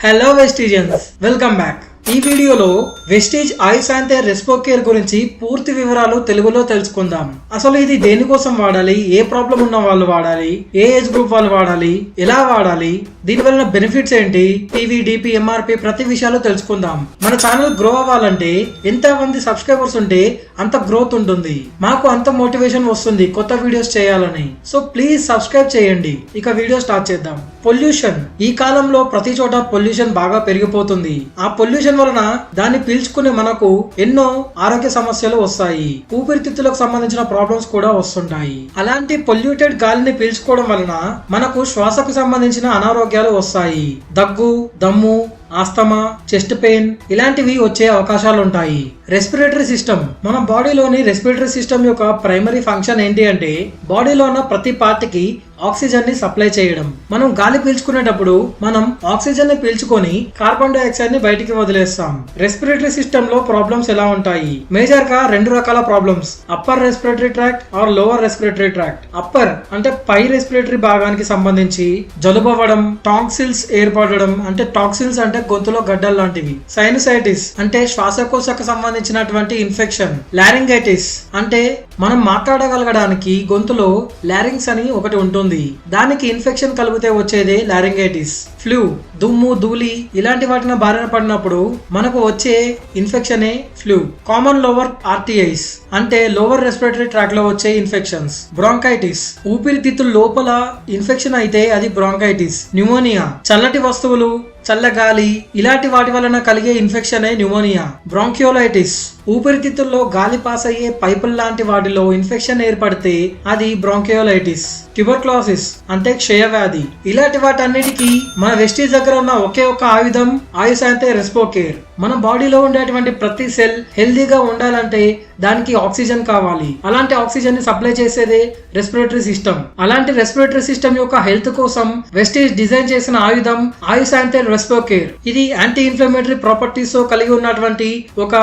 Hello వెస్టీజియన్స్, welcome back. ఈ వీడియోలో Vestige ఐసాంతే రెస్పోకేర్ గురించి పూర్తి వివరాలు తెలుగులో తెలుసుకుందాం. అసలు ఇది దేనికోసం వాడాలి, ఏ ప్రాబ్లం ఉన్న వాళ్ళు వాడాలి, ఏ ఏజ్ గ్రూప్ వాళ్ళు వాడాలి, ఎలా వాడాలి, దీని వలన బెనిఫిట్స్ ఏంటి, టీవీ డిపి ఎంఆర్పి ప్రతి విషయాలు తెలుసుకుందాం. మన ఛానల్ గ్రో అవ్వాలంటే ఎంత మంది సబ్స్క్రైబర్స్ ఉంటే అంత గ్రోత్ ఉంటుంది, మాకు అంత మోటివేషన్ వస్తుంది కొత్త వీడియోస్ చేయాలని. సో ప్లీజ్ సబ్స్క్రైబ్ చేయండి. ఇక వీడియో స్టార్ట్ చేద్దాం. పొల్యూషన్. ఈ కాలంలో ప్రతి చోట పొల్యూషన్ బాగా పెరిగిపోతుంది. ఆ పొల్యూషన్ వలన దాన్ని పీల్చుకునే మనకు ఎన్నో ఆరోగ్య సమస్యలు వస్తాయి. ఊపిరితిత్తులకు సంబంధించిన ప్రాబ్లమ్స్ కూడా వస్తుంటాయి. అలాంటి పొల్యూటెడ్ గాలిని పీల్చుకోవడం వలన మనకు శ్వాసకు సంబంధించిన అనారోగ్యాలు వస్తాయి. దగ్గు, దమ్ము, ఆస్తమా, చెస్ట్ పెయిన్ ఇలాంటివి వచ్చే అవకాశాలు ఉంటాయి. Respiratory system. మన బాడీలోని రెస్పిరేటరీ సిస్టమ్ యొక్క ప్రైమరీ ఫంక్షన్ ఏంటి అంటే బాడీలో ఉన్న ప్రతి పార్ట్కి ఆక్సిజన్ ని సప్లై చేయడం. మనం గాలి పీల్చుకునేటప్పుడు మనం ఆక్సిజన్ ని పీల్చుకొని కార్బన్ డైఆక్సైడ్ ని బయటికి వదిలేస్తాం. రెస్పిరేటరీ సిస్టమ్ లో ప్రాబ్లమ్స్ ఎలా ఉంటాయి? మేజర్ గా రెండు రకాల problems, upper respiratory tract or lower respiratory tract. Upper అంటే పై రెస్పిరేటరీ భాగానికి సంబంధించి జలుబు అవ్వడం, టాన్సిల్స్ ఏర్పడడం, అంటే టాన్సిల్స్ అంటే గొంతులో గడ్డలు లాంటివి. సైనసైటిస్ అంటే శ్వాసకోశకు సంబంధించినటువంటి ఇన్ఫెక్షన్. లారింగైటిస్ అంటే మనం మాట్లాడగలగడానికి గొంతులో లారింగ్స్ అని ఒకటి ఉంటుంది, దానికి ఇన్ఫెక్షన్ కలిగితే వచ్చేదే లారింగైటిస్. ఫ్లూ, దుమ్ము, ధూళి ఇలాంటి వాటిని బారిన పడినప్పుడు మనకు వచ్చే ఇన్ఫెక్షనే ఫ్లూ. కామన్ లోవర్ ఆర్టీఐస్ అంటే లోవర్ రెస్పిరేటరీ ట్రాక్ లో వచ్చే ఇన్ఫెక్షన్స్. బ్రాంకైటిస్ ఊపిరితిత్తుల లోపల ఇన్ఫెక్షన్ అయితే అది బ్రాంకైటిస్. న్యూమోనియా చల్లటి వస్తువులు, చల్లగాలి ఇలాంటి వాటి వలన కలిగే ఇన్ఫెక్షన్ న్యూమోనియా. బ్రాంకియోలైటిస్ ఊపిరితిత్తుల్లో గాలి పాస్ అయ్యే పైపుల్ లాంటి వాటిలో ఇన్ఫెక్షన్ ఏర్పడితే అది బ్రాంకియోలైటిస్. ట్యూబర్క్లోసిస్ అంటే క్షయవ్యాధి. ఇలాంటి వాటన్నిటికీ మన వెస్టీజ్ దగ్గర ఉన్న ఒకే ఒక ఆయుధం ఐసాంతే రెస్పోకేర్. మన బాడీలో ఉండేటువంటి ప్రతి సెల్ హెల్దీగా ఉండాలంటే దానికి ఆక్సిజన్ కావాలి. అలాంటి ఆక్సిజన్ ని సప్లై చేసేదే రెస్పిరేటరీ సిస్టమ్. అలాంటి రెస్పిరేటరీ సిస్టమ్ యొక్క హెల్త్ కోసం వెస్టీజ్ డిజైన్ చేసిన ఆయుధం ఐసాంతే రెస్పోకేర్. ఇది యాంటీ ఇన్ఫ్లమేటరీ ప్రాపర్టీస్ తో కలిగి ఉన్నటువంటి ఒక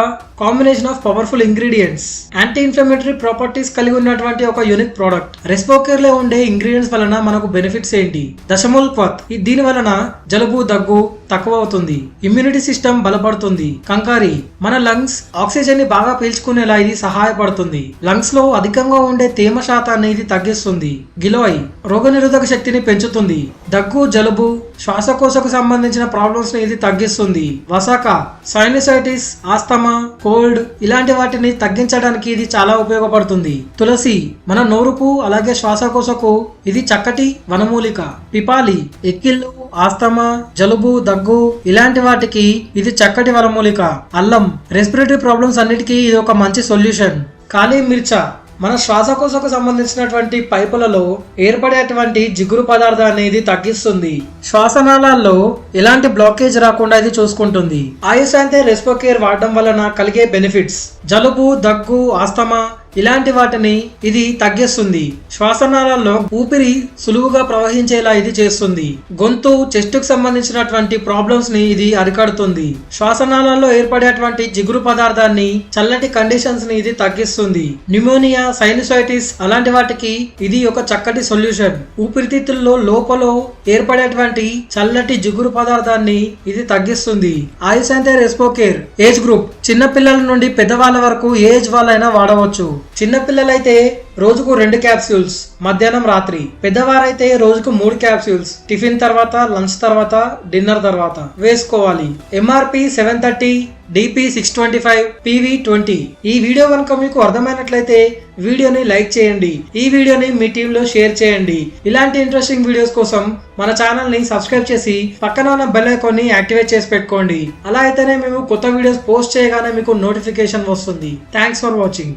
combination of powerful ingredients. Anti inflammatory properties కలిగి ఉన్నటువంటి ఒక యూనిక్ ప్రోడక్ట్. రెస్పోకేర్ లో ఉండే ఇంగ్రీడియంట్స్ వలన మనకు బెనిఫిట్స్ ఏంటి? దశమూలక్వత్, దీని వలన జలుబు, దగ్గు తక్కువ అవుతుంది. ఇమ్యూనిటీ సిస్టమ్ బలపడుతుంది. కంకారి మన లంగ్స్ ఆక్సిజన్ ని బాగా పీల్చుకునేలా ఇది సహాయపడుతుంది. లంగ్స్ లో అధికంగా ఉండే తేమ శాతాన్ని ఇది తగ్గిస్తుంది. గిలోయ్ రోగనిరోధక శక్తిని పెంచుతుంది. దగ్గు, జలుబు, శ్వాసకోశకు సంబంధించిన ప్రాబ్లమ్స్ ని ఇది తగ్గిస్తుంది. వసాక సైనసైటిస్, ఆస్తమా, కోల్డ్ ఇలాంటి వాటిని తగ్గించడానికి ఇది చాలా ఉపయోగపడుతుంది. తులసి మన నోరుకు అలాగే శ్వాసకోశకు ఇది చక్కటి వనమూలిక. పిపాలి ఎక్కిళ్ళు, ఆస్తమా, జలుబు, దగ్గు ఇలాంటి వాటికి ఇది చక్కటి వనమూలిక. అల్లం రెస్పిరేటరీ ప్రాబ్లమ్స్ అన్నిటికీ ఇది ఒక మంచి సొల్యూషన్. కాళీ మిర్చా మన శ్వాసకోశకు సంబంధించినటువంటి పైపులలో ఏర్పడేటువంటి జిగురు పదార్థాన్ని ఇది తగ్గిస్తుంది. శ్వాసనాళాల్లో ఎలాంటి బ్లాకేజ్ రాకుండా ఇది చూసుకుంటుంది. ఐసాంతే రెస్పోకేర్ వాడడం వలన కలిగే బెనిఫిట్స్: జలుబు, దగ్గు, ఆస్తమా ఇలాంటి వాటిని ఇది తగ్గిస్తుంది. శ్వాసనాళాల్లో ఊపిరి సులువుగా ప్రవహించేలా ఇది చేస్తుంది. గొంతు, చెస్ట్ కు సంబంధించినటువంటి ప్రాబ్లమ్స్ ని ఇది అరికడుతుంది. శ్వాసనాళాల్లో ఏర్పడేటువంటి జిగురు పదార్థాన్ని, చల్లటి కండిషన్స్ ని ఇది తగ్గిస్తుంది. న్యూమోనియా, సైనసైటిస్ అలాంటి వాటికి ఇది ఒక చక్కటి సొల్యూషన్. ఊపిరితిత్తుల్లో లోపల ఏర్పడేటువంటి చల్లటి జిగురు పదార్థాన్ని ఇది తగ్గిస్తుంది. ఐసాంతే రెస్పోకేర్ ఏజ్ గ్రూప్ చిన్న పిల్లల నుండి పెద్దవాళ్ళ వరకు ఏ ఏజ్ వాళ్ళైనా వాడవచ్చు. చిన్న పిల్లలైతే రోజుకు 2 క్యాప్సూల్స్ మధ్యాహ్నం, రాత్రి. పెద్దవారైతే రోజుకు 3 క్యాప్సూల్స్ టిఫిన్ తర్వాత, లంచ్ తర్వాత, డిన్నర్ తర్వాత వేసుకోవాలి. MRP 730, DP 625, PV 20. ఈ వీడియో కనుక మీకు అర్థమైనట్లయితే వీడియోని లైక్ చేయండి. ఈ వీడియోని మీ టీంలో షేర్ చేయండి. ఇలాంటి ఇంట్రెస్టింగ్ వీడియోస్ కోసం మన ఛానల్ ని సబ్స్క్రైబ్ చేసి పక్కన ఉన్న బెల్ ఐకాన్ ని యాక్టివేట్ చేసి పెట్టుకోండి. అలా అయితేనే మేము కొత్త వీడియోస్ పోస్ట్ చేయగానే మీకు నోటిఫికేషన్ వస్తుంది. Thanks for watching.